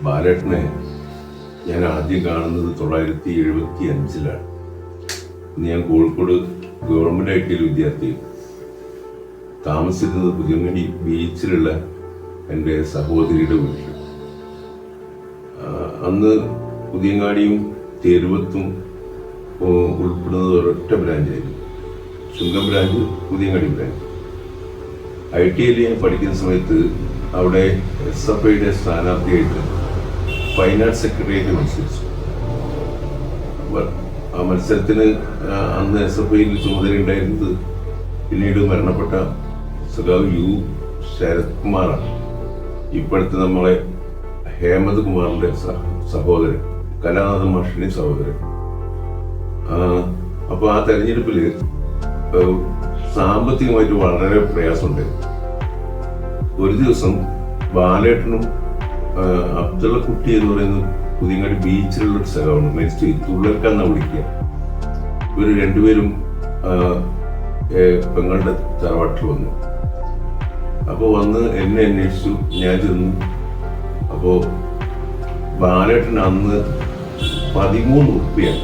ബാലേട്ടനെ ഞാൻ ആദ്യം കാണുന്നത് 1975-ലാണ്. ഞാൻ കോഴിക്കോട് ഗവൺമെൻറ് ഐ ടിയിൽ വിദ്യാർത്ഥി, താമസിക്കുന്നത് പുതിയങ്ങാടി ബീച്ചിലുള്ള എൻ്റെ സഹോദരിയുടെ വീട്ടിൽ. അന്ന് പുതിയങ്ങാടിയും തെരുവത്തും ഉൾപ്പെടുന്നത് ഒരൊറ്റ ബ്രാഞ്ചായിരുന്നു. ചുങ്കം ബ്രാഞ്ച്, പുതിയങ്ങാടി ബ്രാഞ്ച്. ഐ ടിയിൽ ഞാൻ പഠിക്കുന്ന സമയത്ത് അവിടെ SFIയുടെ സ്ഥാനാർത്ഥിയായിട്ട് ഫൈൻ ആർട്സ് സെക്രട്ടറിയായിട്ട് മത്സരിച്ചു. ആ മത്സരത്തിന് അന്ന് SFIയിൽ ചുമതല ഉണ്ടായിരുന്നത് പിന്നീട് മരണപ്പെട്ട സഖാവ് U ശരത് കുമാറാണ്. ഇപ്പോഴത്തെ നമ്മളെ ഹേമന്ത് കുമാറിന്റെ സഹോദരൻ, കലാനാഥൻ മാഷിന്റെ സഹോദരൻ. അപ്പൊ ആ തെരഞ്ഞെടുപ്പില് സാമ്പത്തികമായിട്ട് വളരെ പ്രയാസമുണ്ടായിരുന്നു. ഒരു ദിവസം ബാലേട്ടനും അബ്ദുള്ള കുട്ടി എന്ന് പറയുന്ന പുതിയങ്ങാടി ബീച്ചിലുള്ള ഒരു സ്ഥലമാണ്, മരിച്ചു തുള്ളർക്കാന്നാ വിളിക്കുക. ഇവർ രണ്ടുപേരും പെങ്ങളുടെ തറവാട്ടിൽ വന്നു. അപ്പോൾ വന്ന് എന്നെ അന്വേഷിച്ചു. ഞാൻ ചെന്നു. അപ്പോൾ ബാലേട്ടൻ അന്ന് 13 ഉറുപ്പിയാണ്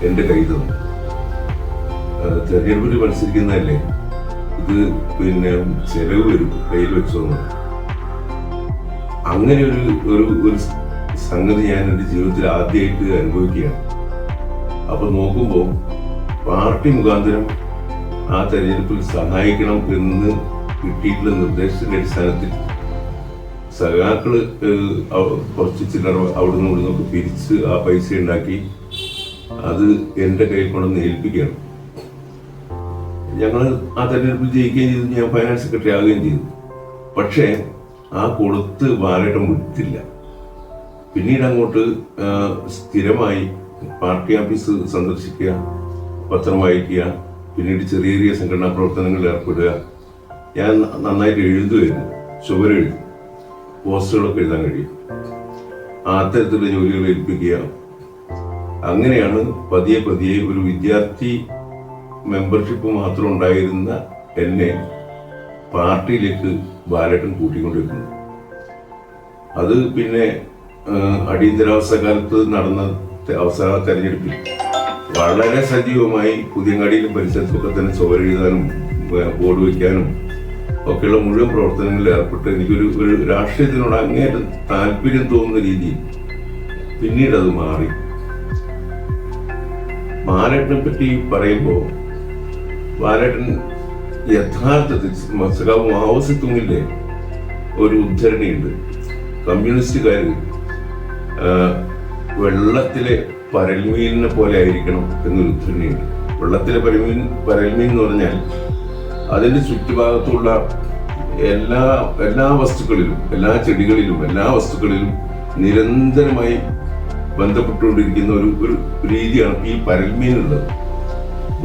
എൻ്റെ കയ്യിൽ തന്നു. തെരഞ്ഞെടുപ്പിൽ മത്സരിക്കുന്നതല്ലേ, ഇത് പിന്നെ ചെലവ് വരും, കയ്യിൽ വെച്ചു തന്നു. അങ്ങനെ ഒരു സംഗതി ഞാൻ എൻ്റെ ജീവിതത്തിൽ ആദ്യമായിട്ട് അനുഭവിക്കുകയാണ്. അപ്പൊ നോക്കുമ്പോൾ പാർട്ടി മുഖാന്തരം ആ തെരഞ്ഞെടുപ്പിൽ സഹായിക്കണം എന്ന് കിട്ടിയിട്ടുള്ള നിർദ്ദേശത്തിന്റെ അടിസ്ഥാനത്തിൽ സഖാക്കള് കുറച്ച് ചില്ലറ അവിടുന്ന് ഇവിടുന്നൊക്കെ പിരിച്ച് ആ പൈസ ഉണ്ടാക്കി അത് എൻ്റെ കയ്യിൽ കൊണ്ടുവന്ന് ഏൽപ്പിക്കുകയാണ്. ഞങ്ങൾ ആ തെരഞ്ഞെടുപ്പിൽ ജയിക്കുകയും ചെയ്തു. ഞാൻ ഫൈനാൻസ് സെക്രട്ടറി ആവുകയും ചെയ്തു. പക്ഷേ ആ കൊടുത്ത് ബാലേട്ടൻ വിട്ടില്ല. പിന്നീട് അങ്ങോട്ട് സ്ഥിരമായി പാർട്ടി ഓഫീസ് സന്ദർശിക്കുക, പത്രം വായിക്കുക, പിന്നീട് ചെറിയ ചെറിയ സംഘടനാ പ്രവർത്തനങ്ങളിൽ ഏർപ്പെടുക. ഞാൻ നന്നായിട്ട് എഴുതുമായിരുന്നു, ചുവരെഴുതും, പോസ്റ്ററുകളൊക്കെ എഴുതാൻ കഴിയും. ആ അത്തരത്തിലുള്ള ജോലികൾ ഏൽപ്പിക്കുക. അങ്ങനെയാണ് പതിയെ പതിയെ ഒരു വിദ്യാർത്ഥി മെമ്പർഷിപ്പ് മാത്രം ഉണ്ടായിരുന്ന എന്നെ പാർട്ടിയിലേക്ക് ബാലേട്ടൻ കൂട്ടിക്കൊണ്ടിരിക്കുന്നു. അത് പിന്നെ അടിയന്തരാവസ്ഥ കാലത്ത് നടന്ന അവസാന തെരഞ്ഞെടുപ്പിൽ വളരെ സജീവമായി പുതിയങ്ങാടിയിലും പരിസരത്തൊക്കെ തന്നെ ചുവരെഴുതാനും ബോർഡ് വയ്ക്കാനും ഒക്കെയുള്ള മുഴുവൻ പ്രവർത്തനങ്ങളിൽ ഏർപ്പെട്ട് എനിക്കൊരു രാഷ്ട്രീയത്തിനോട് അങ്ങേയറ്റം താല്പര്യം തോന്നുന്ന രീതിയിൽ പിന്നീട് അത് മാറി. ബാലേട്ടനെ പറ്റി പറയുമ്പോൾ ബാലേട്ടൻ യഥാർത്ഥത്തിൽ സഖാവ് മാവോസി തുങ്ങിന്റെ ഒരു ഉദ്ധരണിയുണ്ട്. കമ്മ്യൂണിസ്റ്റുകാര് വെള്ളത്തിലെ പരൽമീനിനെ പോലെ ആയിരിക്കണം എന്നൊരു ഉദ്ധരണിയുണ്ട്. വെള്ളത്തിലെ പരൽമീൻ എന്ന് പറഞ്ഞാൽ അതിന്റെ ചുറ്റുഭാഗത്തുള്ള എല്ലാ വസ്തുക്കളിലും, എല്ലാ ചെടികളിലും, എല്ലാ വസ്തുക്കളിലും നിരന്തരമായി ബന്ധപ്പെട്ടുകൊണ്ടിരിക്കുന്ന ഒരു രീതിയാണ് ഈ പരൽമീനുള്ളത്.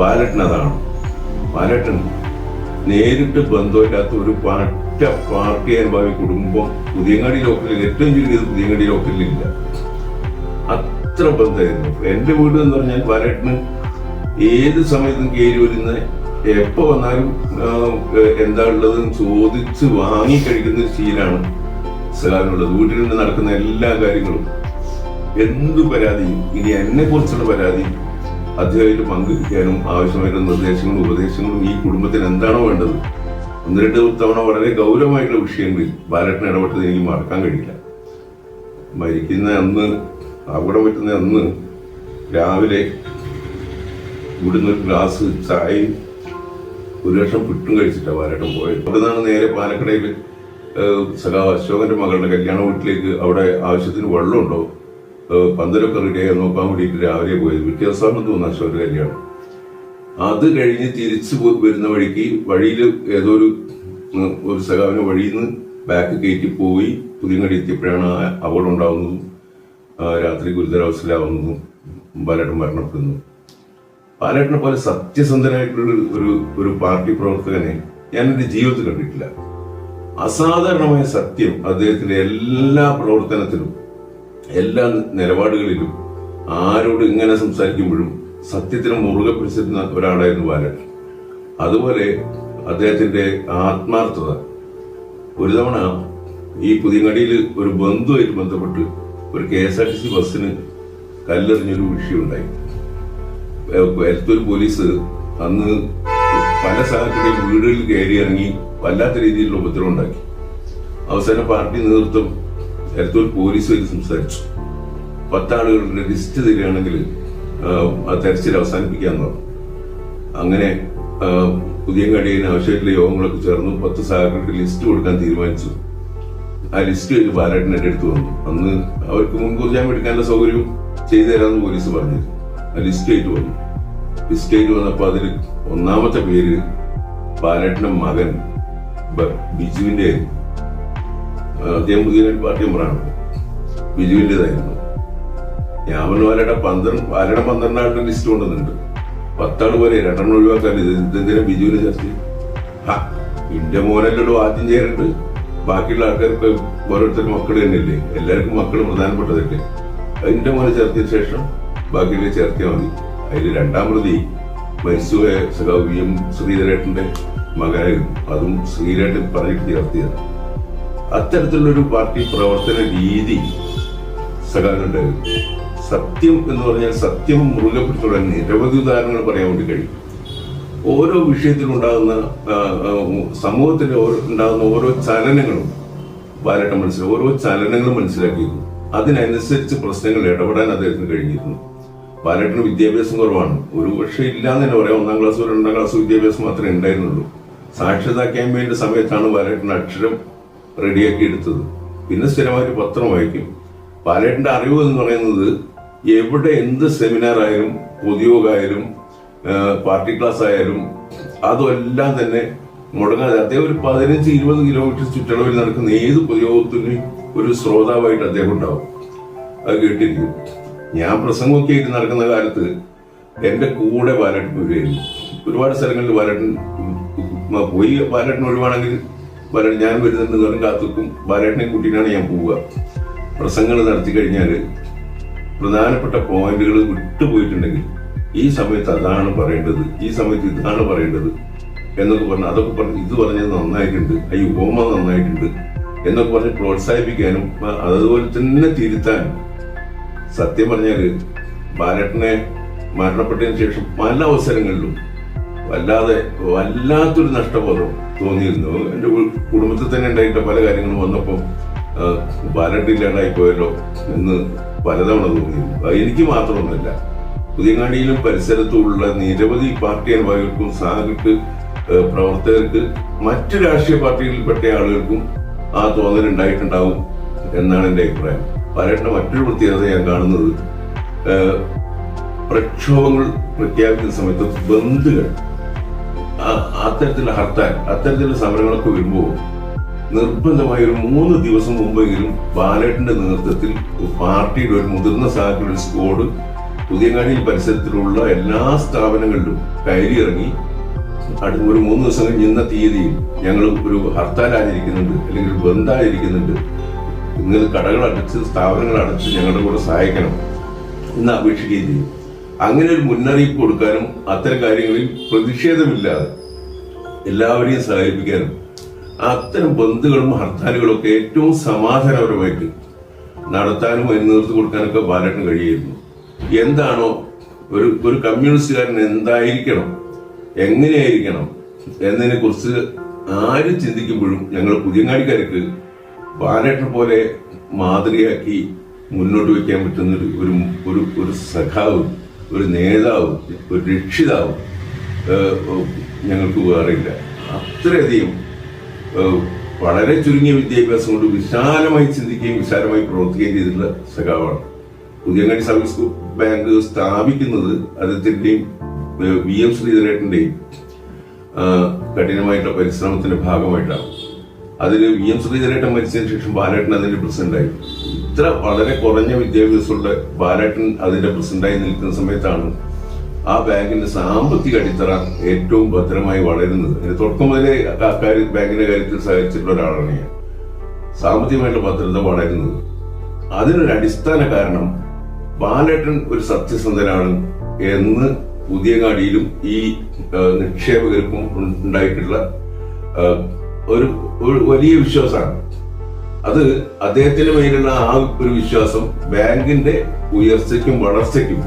ബാലേട്ടൻ അതാണ്. ബാലേട്ടൻ നേരിട്ട് ബന്ധമില്ലാത്ത ഒരു പാർട്ടി അനുഭാവി കുടുംബം പുതിയങ്ങാടി ലോക്കലിൽ, ഏറ്റവും ചുരുങ്ങിയത് പുതിയങ്ങാടി ലോക്കലിലില്ല. അത്ര ബന്ധമായിരുന്നു. എൻ്റെ വീട് എന്ന് പറഞ്ഞാൽ ബാലേട്ടന് ഏത് സമയത്തും കയറി വരുന്ന, എപ്പോ വന്നാലും എന്താ ഉള്ളതെന്ന് ചോദിച്ച് വാങ്ങി കഴിക്കുന്ന ശീലാണ് സഖാവിനുള്ളത്. വീട്ടിൽ നിന്ന് നടക്കുന്ന എല്ലാ കാര്യങ്ങളും, എന്ത് പരാതിയും, ഇനി എന്നെ കുറിച്ചുള്ള പരാതി അദ്ദേഹമായിട്ട് പങ്കുവയ്ക്കാനും ആവശ്യമായിട്ടുള്ള നിർദ്ദേശങ്ങളും ഉപദേശങ്ങളും ഈ കുടുംബത്തിന് എന്താണോ വേണ്ടത് 1-2 തവണ വളരെ ഗൗരവമായിട്ടുള്ള വിഷയങ്ങളിൽ ബാലേട്ടൻ ഇടപെട്ടത് എനിക്ക് മറക്കാൻ കഴിയില്ല. മരിക്കുന്ന അന്ന്, അവിടെ പറ്റുന്ന അന്ന് രാവിലെ ഇവിടുന്ന് ഒരു ഗ്ലാസ് ചായയും 1 ലക്ഷം പിട്ടും കഴിച്ചിട്ടാണ് ബാലേട്ടൻ പോയത്. അവിടെ നിന്നാണ് നേരെ പാലക്കടയിൽ സഖാവ് അശോകന്റെ മകളുടെ കല്യാണ വീട്ടിലേക്ക്. അവിടെ ആവശ്യത്തിന് വെള്ളമുണ്ടോ, പന്തലൊക്കെ റെഡിയായി നോക്കാൻ വേണ്ടിയിട്ട് രാവിലെ പോയത്. വ്യത്യാസമാണെന്ന് തോന്നുന്നു അശോകന്റെ കല്യാണം. അത് കഴിഞ്ഞ് തിരിച്ചു വരുന്ന വഴിക്ക് വഴിയിൽ ഏതോ ഒരു സഖാവിന് വഴിയിൽ നിന്ന് ബാക്ക് കയറ്റി പോയി പുതിയങ്ങാടി എത്തിയപ്പോഴാണ് അപകടം ഉണ്ടാവുന്നതും രാത്രി ഗുരുതരാവസ്ഥയിലാവുന്നതും ബാലേട്ടൻ മരണപ്പെടുന്നു. ബാലേട്ടനെ പോലെ സത്യസന്ധനായിട്ടുള്ള ഒരു പാർട്ടി പ്രവർത്തകനെ ഞാൻ എൻ്റെ ജീവിതത്തിൽ കണ്ടിട്ടില്ല. അസാധാരണമായ സത്യം അദ്ദേഹത്തിന്റെ എല്ലാ പ്രവർത്തനത്തിലും, എല്ലാ നിലപാടുകളിലും, ആരോട് ഇങ്ങനെ സംസാരിക്കുമ്പോഴും സത്യത്തിന് മുറുകെ പിടിച്ചിരുന്ന ഒരാളായിരുന്നു ബാലേട്ടൻ. അതുപോലെ അദ്ദേഹത്തിന്റെ ആത്മാർത്ഥത. ഒരു തവണ ഈ പുതിയങ്ങാടിയിൽ ഒരു ബന്ധുവായിട്ട് ബന്ധപ്പെട്ട് ഒരു KSRTC ബസ്സിന് കല്ലെറിഞ്ഞൊരു വിഷയമുണ്ടായി. എലത്തൂർ പോലീസ് അന്ന് പല സ്ഥലത്തിന്റെയും വീടുകളിൽ കയറി ഇറങ്ങി വല്ലാത്ത രീതിയിലുള്ള ഉപദ്രവം ഉണ്ടാക്കി. അവസാനം പാർട്ടി നേതൃത്വം എലത്തൂർ പോലീസുമായിട്ട് സംസാരിച്ചു. 10 ആളുകളുടെ ലിസ്റ്റ് തരികയാണെങ്കിൽ ആ തെരച്ചിൽ അവസാനിപ്പിക്കാന്ന് പറഞ്ഞു. അങ്ങനെ പുതിയങ്ങാടിയിൽ ആവശ്യമായിട്ടുള്ള യോഗങ്ങളൊക്കെ ചേർന്ന് 10 സഹാക്കളുടെ ലിസ്റ്റ് കൊടുക്കാൻ തീരുമാനിച്ചു. ആ ലിസ്റ്റ് കഴിഞ്ഞ് ബാലേട്ടൻ എൻ്റെ അടുത്ത് വന്നു. അന്ന് അവർക്ക് മുൻകൂർ ജാമ്യം എടുക്കാനുള്ള സൗകര്യം ചെയ്തു തരാമെന്ന് പോലീസ് പറഞ്ഞു. ആ ലിസ്റ്റ് ആയിട്ട് വന്നു. ലിസ്റ്റ് ആയിട്ട് വന്നപ്പോൾ അതിൽ ഒന്നാമത്തെ പേര് ബാലേട്ടന്റെ മകൻ ബിജുവിന്റെ ആയിരുന്നു. അദ്ദേഹം പുതിയ പാർട്ടി മെമ്പറാണ്. ബിജുവിൻ്റെതായിരുന്നു. ഞാൻ പറഞ്ഞു ബാലയുടെ 12 ആളുടെ ലിസ്റ്റ് കൊണ്ടുവന്നിട്ടുണ്ട്. 10 ആള് പോലെ 2 ഒഴിവാക്കാൻ ഇതെന്തിനാ ബിജുവിനെ ചർച്ച? എന്റെ മോനല്ലോ ആദ്യം ചേരുന്നുണ്ട്. ബാക്കിയുള്ള ആൾക്കാർക്ക് ഓരോരുത്തരും മക്കൾ തന്നെയല്ലേ, എല്ലാവർക്കും മക്കൾ പ്രധാനപ്പെട്ടതല്ലേ. എന്റെ മോനെ ചേർത്തിയ ശേഷം ബാക്കിയുള്ള ചേർത്തിയാൽ മതി. അതിൽ 2ാം പ്രതി മരിച്ചുപോയ സഖാവ് VM ശ്രീധരേട്ടന്റെ മകനായിരുന്നു. അതും ശ്രീധരേട്ടൻ പറഞ്ഞിട്ട് ചേർത്തിയത്. അത്തരത്തിലുള്ളൊരു പാർട്ടി പ്രവർത്തന രീതി സഖാവിനുണ്ടായിരുന്നു. സത്യം എന്ന് പറഞ്ഞാൽ സത്യം മുറുകെ പിടിച്ചുള്ള നിരവധി ഉദാഹരണങ്ങൾ പറയാൻ വേണ്ടി കഴിയും. ഓരോ വിഷയത്തിലുണ്ടാകുന്ന സമൂഹത്തിൽ ഉണ്ടാകുന്ന ഓരോ ചലനങ്ങളും ബാലേട്ടൻ ഓരോ ചലനങ്ങളും മനസ്സിലാക്കിയിരുന്നു. അതിനനുസരിച്ച് പ്രശ്നങ്ങൾ ഇടപെടാൻ അദ്ദേഹത്തിന് കഴിഞ്ഞിരുന്നു. ബാലേട്ടന് വിദ്യാഭ്യാസം കുറവാണ്. ഒരു പക്ഷേ ഇല്ലാന്ന് തന്നെ പറയാം. 1ാം ക്ലാസ് 2ാം ക്ലാസ് വിദ്യാഭ്യാസം മാത്രമേ ഉണ്ടായിരുന്നുള്ളൂ. സാക്ഷരതാ ക്യാമ്പയിന്റെ സമയത്താണ് ബാലേട്ടൻ അക്ഷരം റെഡിയാക്കി എടുത്തത്. പിന്നെ സ്ഥിരമായിട്ട് പത്രം വായിക്കും. ബാലേട്ടന്റെ അറിവ് എന്ന് പറയുന്നത് എവിടെ എന്ത് സെമിനാർ ആയാലും പൊതുയോഗമായാലും പാർട്ടി ക്ലാസ് ആയാലും അതെല്ലാം തന്നെ മുടങ്ങാതെ അദ്ദേഹം ഒരു 15-20 കിലോമീറ്റർ ചുറ്റളവിൽ നടക്കുന്ന ഏത് പൊതുയോഗത്തിനും ഒരു ശ്രോതാവായിട്ട് അദ്ദേഹം ഉണ്ടാവും. അത് കേട്ടിരിക്കും. ഞാൻ പ്രസംഗമൊക്കെ ആയിട്ട് നടക്കുന്ന കാലത്ത് എന്റെ കൂടെ ബാലേട്ടൻ വരുമായിരുന്നു. ഒരുപാട് സ്ഥലങ്ങളിൽ ബാലേട്ടൻ പോയി. ബാലേട്ടൻ ഒഴിവാണെങ്കിൽ ബാലേട്ടൻ ഞാൻ വരുന്നുണ്ടെന്ന് പറഞ്ഞ് കാത്തുക്കും. ബാലേട്ടനെ കൂട്ടിയിട്ടാണ് ഞാൻ പോവുക. പ്രസംഗങ്ങൾ നടത്തി കഴിഞ്ഞാൽ പ്രധാനപ്പെട്ട പോയിന്റുകൾ വിട്ടുപോയിട്ടുണ്ടെങ്കിൽ ഈ സമയത്ത് അതാണ് പറയേണ്ടത്, ഈ സമയത്ത് ഇതാണ് പറയേണ്ടത് എന്നൊക്കെ പറഞ്ഞ് അതൊക്കെ പറഞ്ഞ് ഇത് പറഞ്ഞത് നന്നായിട്ടുണ്ട്, ഈ ഉപമ നന്നായിട്ടുണ്ട് എന്നൊക്കെ പറഞ്ഞ് പ്രോത്സാഹിപ്പിക്കാനും അതുപോലെ തന്നെ തിരുത്താനും. സത്യം പറഞ്ഞാല് ബാലേട്ടനെ മരണപ്പെട്ടതിന് ശേഷം പല അവസരങ്ങളിലും വല്ലാത്തൊരു നഷ്ടബോധം തോന്നിയിരുന്നു. എന്റെ കുടുംബത്തിൽ തന്നെ ഉണ്ടായിട്ട് പല കാര്യങ്ങളും വന്നപ്പോൾ ബാലേട്ടൻ ഇല്ലാണ്ടായി പോയല്ലോ എന്ന് പലതവണ തോന്നിയിരുന്നു. എനിക്ക് മാത്രമൊന്നുമില്ല, പുതിയങ്ങാടിയിലും പരിസരത്തുമുള്ള നിരവധി പാർട്ടി അനുഭാവികൾക്കും സഹാക്കൾക്ക് പ്രവർത്തകർക്ക് മറ്റു രാഷ്ട്രീയ പാർട്ടികളിൽപ്പെട്ട ആളുകൾക്കും ആ തോന്നൽ ഉണ്ടായിട്ടുണ്ടാവും എന്നാണ് എൻ്റെ അഭിപ്രായം. ബാലേട്ടന്റെ മറ്റൊരു പ്രത്യേകത ഞാൻ കാണുന്നത് പ്രക്ഷോഭങ്ങൾ പ്രഖ്യാപിക്കുന്ന സമയത്ത് ബന്ധുകൾ അത്തരത്തിലുള്ള ഹർത്താൽ അത്തരത്തിലുള്ള സമരങ്ങളൊക്കെ വരുമ്പോൾ നിർബന്ധമായ ഒരു 3 ദിവസം മുമ്പെങ്കിലും ബാലേട്ടന്റെ നേതൃത്വത്തിൽ പാർട്ടിയുടെ ഒരു മുതിർന്ന സഹാക്കളുടെ സ്ക്വാഡ് പുതിയങ്ങാടി പരിസരത്തിലുള്ള എല്ലാ സ്ഥാപനങ്ങളിലും കയറിയിറങ്ങി ഒരു 3 ദിവസം കഴിഞ്ഞ് ഇന്ന തീയതിയിൽ ഞങ്ങൾ ഒരു ഹർത്താൽ ആചരിക്കുന്നുണ്ട്, അല്ലെങ്കിൽ ഒരു ബന്ദ് ആചരിക്കുന്നുണ്ട്, നിങ്ങൾ കടകൾ അടച്ച് സ്ഥാപനങ്ങൾ അടച്ച് ഞങ്ങളുടെ കൂടെ സഹായിക്കണം എന്ന് അപേക്ഷിക്കുകയും ചെയ്യും. അങ്ങനെ ഒരു മുന്നറിയിപ്പ് കൊടുക്കാനും അത്തരം കാര്യങ്ങളിൽ പ്രതിഷേധമില്ലാതെ എല്ലാവരെയും സഹായിപ്പിക്കാനും അത്തരം ബന്ധുകളും ഹർത്താലുകളും ഒക്കെ ഏറ്റവും സമാധാനപരമായിട്ട് നടത്താനും അതിന് നേതൃത്വം കൊടുക്കാനൊക്കെ ബാലേട്ടന് കഴിയുന്നു. എന്താണോ ഒരു കമ്മ്യൂണിസ്റ്റുകാരൻ എന്തായിരിക്കണം, എങ്ങനെയായിരിക്കണം എന്നതിനെ കുറിച്ച് ആരും ചിന്തിക്കുമ്പോഴും ഞങ്ങൾ പുതിയങ്ങാടിക്കാർക്ക് ബാലേട്ടനെ പോലെ മാതൃകയാക്കി മുന്നോട്ട് വയ്ക്കാൻ പറ്റുന്ന ഒരു സഖാവ്, ഒരു നേതാവ്, ഒരു രക്ഷിതാവ് ഞങ്ങൾക്ക് വേറെയില്ല. അത്രയധികം വളരെ ചുരുങ്ങിയ വിദ്യാഭ്യാസം കൊണ്ട് വിശാലമായി ചിന്തിക്കുകയും വിശാലമായി പ്രവർത്തിക്കുകയും ചെയ്തിട്ടുള്ള സഖാവാണ്. പുതിയങ്ങാടി സർവീസ് ബാങ്ക് സ്ഥാപിക്കുന്നത് അദ്ദേഹത്തിന്റെയും VM ശ്രീധരേട്ടന്റെയും കഠിനമായിട്ടുള്ള പരിശ്രമത്തിന്റെ ഭാഗമായിട്ടാണ്. അതിൽ VM ശ്രീധരേട്ടൻ മരിച്ചതിന് ശേഷം ബാലേട്ടൻ അതിന്റെ പ്രസിഡന്റായി. ഇത്ര വളരെ കുറഞ്ഞ വിദ്യാഭ്യാസമുള്ള ബാലേട്ടൻ അതിന്റെ പ്രസിഡന്റായി നിൽക്കുന്ന സമയത്താണ് ആ ബാങ്കിന്റെ സാമ്പത്തിക അടിത്തറ ഏറ്റവും ഭദ്രമായി വളരുന്നത്. തുടക്കം മുതലേ ബാങ്കിന്റെ കാര്യത്തിൽ സഹായിച്ചിട്ടുള്ള ഒരാളാണ് ഞാൻ. സാമ്പത്തികമായിട്ടുള്ള ഭദ്രത വളരുന്നത് അതിനൊരു അടിസ്ഥാന കാരണം ബാലേട്ടൻ ഒരു സത്യസന്ധനാണ് എന്ന് പുതിയങ്ങാടിയിലും ഈ നിക്ഷേപകർക്കും ഉണ്ടായിട്ടുള്ള ഒരു വലിയ വിശ്വാസമാണ്. അത് അദ്ദേഹത്തിന് മേലുള്ള ആ ഒരു വിശ്വാസം ബാങ്കിന്റെ ഉയർച്ചയ്ക്കും വളർച്ചയ്ക്കും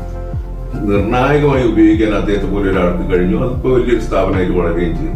നിർണായകമായി ഉപയോഗിക്കാൻ അദ്ദേഹത്തെ പോലെ ഒരാൾക്ക് കഴിഞ്ഞു. അതിപ്പോ വലിയൊരു സ്ഥാപനമായിട്ട് വളരുകയും ചെയ്തു.